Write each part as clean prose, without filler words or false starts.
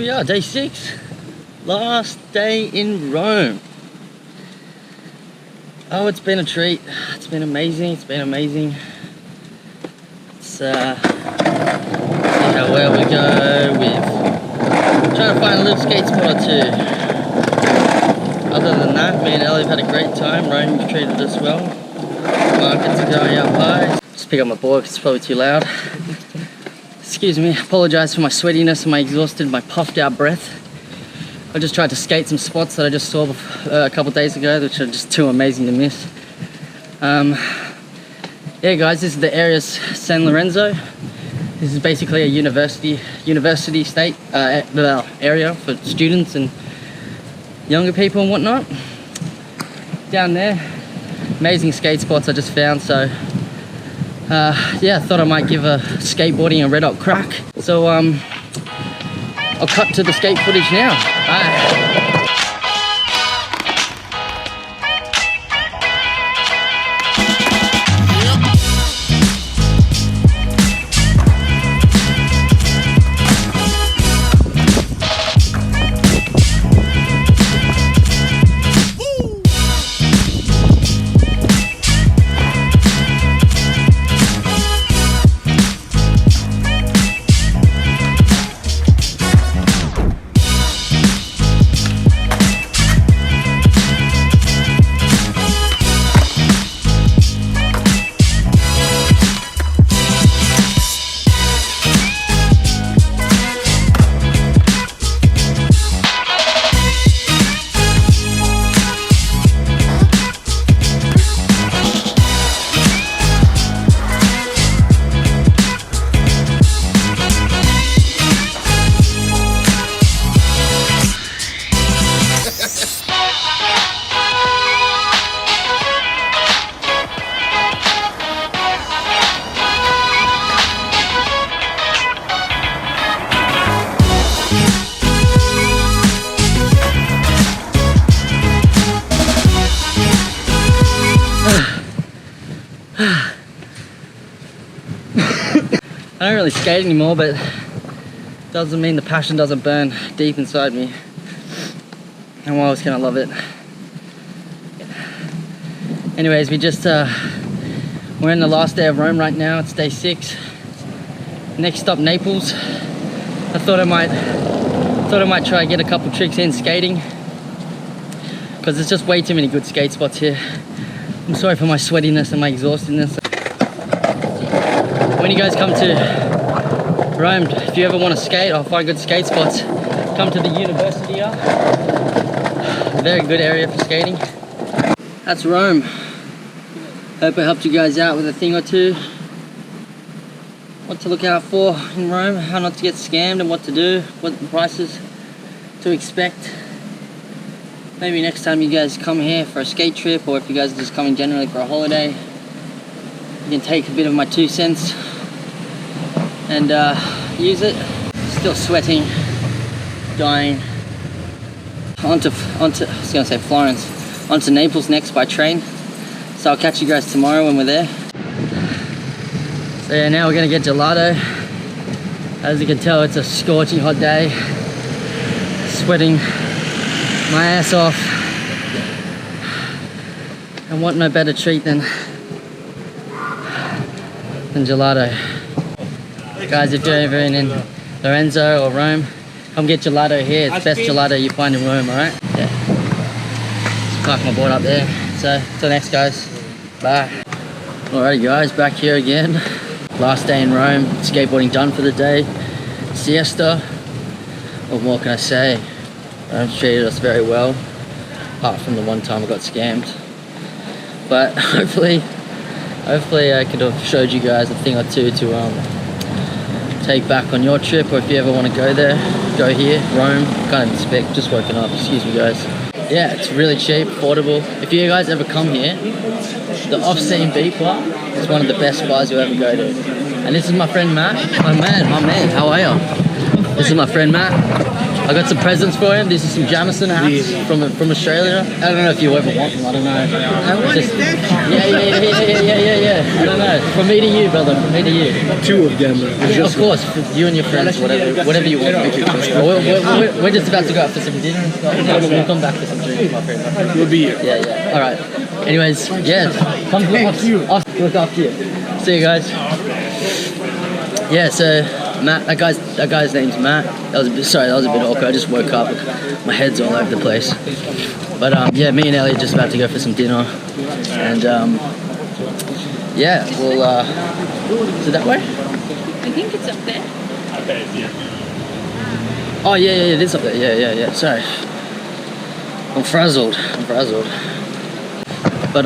we are, day 6. Last day in Rome. Oh, it's been a treat. It's been amazing. It's see how well we go with trying to find a little skate spot or two. Other than that, me and Ellie have had a great time. Rome treated us well. Markets are going up high. Just pick up my board because it's probably too loud. Excuse me, apologise for my sweatiness and my exhausted, my puffed out breath. I just tried to skate some spots that I just saw a couple days ago, which are just too amazing to miss. Yeah guys, this is the area's San Lorenzo. This is basically a university state area for students and younger people and whatnot. Down there, amazing skate spots I just found, so yeah, I thought I might give skateboarding a red hot crack. So I'll cut to the skate footage now. Bye. I don't really skate anymore, but doesn't mean the passion doesn't burn deep inside me. I'm always gonna love it. Anyways, we're in the last day of Rome right now. It's day 6. Next stop, Naples. I thought I might try and get a couple tricks in skating, because there's just way too many good skate spots here. I'm sorry for my sweatiness and my exhaustedness. When you guys come to Rome, if you ever want to skate or find good skate spots, come to the university here. Very good area for skating. That's Rome. Hope I helped you guys out with a thing or two. What to look out for in Rome, how not to get scammed and what to do, what the prices to expect. Maybe next time you guys come here for a skate trip, or if you guys are just coming generally for a holiday, you can take a bit of my 2 cents and use it. Still sweating, dying. Onto I was gonna say Florence, onto Naples next by train. So I'll catch you guys tomorrow when we're there. So yeah, now we're gonna get gelato. As you can tell, it's a scorching hot day. Sweating my ass off. And what no better treat than gelato. Guys, if you're ever in Lorenzo or Rome, come get gelato here. It's the best gelato you find in Rome, alright? Yeah. Just park my board up there. So, till next guys. Bye. Alrighty guys, back here again. Last day in Rome. Skateboarding done for the day. Siesta. What more can I say? Rome's treated us very well. Apart from the one time I got scammed. But hopefully I could have showed you guys a thing or two to take back on your trip, or if you ever want to go there, go here. Rome, can't even speak, just woken up, excuse me guys. Yeah, it's really cheap, affordable. If you guys ever come here, the Officine Beat Bar is one of the best bars you'll ever go to. And this is my friend Matt. My man, how are you? This is my friend Matt. I I got some presents for him. These are some Jamison hats from Australia. I don't know if you ever want them. I don't know. Yeah. I don't know. From me to you, brother. From me to you. 2 of them. Yeah, of course, for you and your friends, whatever you want. We're just about to go out for some dinner and stuff. We'll come back for some drinks, my friend. We'll be here. Yeah. All right. Anyways, yeah. Come look after you. See you guys. Yeah. So Matt, that guy's name's Matt. That was a bit awkward. I just woke up. My head's all over the place. But yeah, me and Ellie are just about to go for some dinner, and yeah, we'll. Is it that way? I think it's up there. Oh yeah, it is up there. Yeah. Sorry, I'm frazzled. But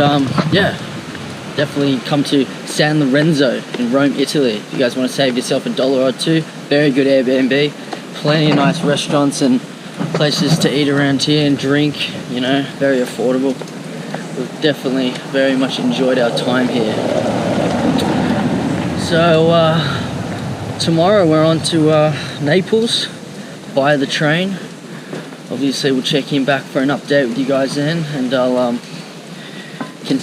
yeah, definitely come to San Lorenzo in Rome, Italy. If you guys want to save yourself $1 or $2, very good Airbnb, plenty of nice restaurants and places to eat around here and drink. You know, very affordable. We've definitely very much enjoyed our time here. So tomorrow we're on to Naples via the train. Obviously we'll check in back for an update with you guys then, and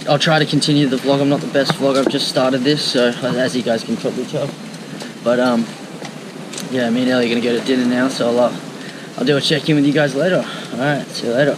I'll try to continue the vlog. I'm not the best vlog, I've just started this, so as you guys can probably tell. But yeah, me and Ellie are gonna go to dinner now, so I'll do a check in with you guys later. Alright, see you later.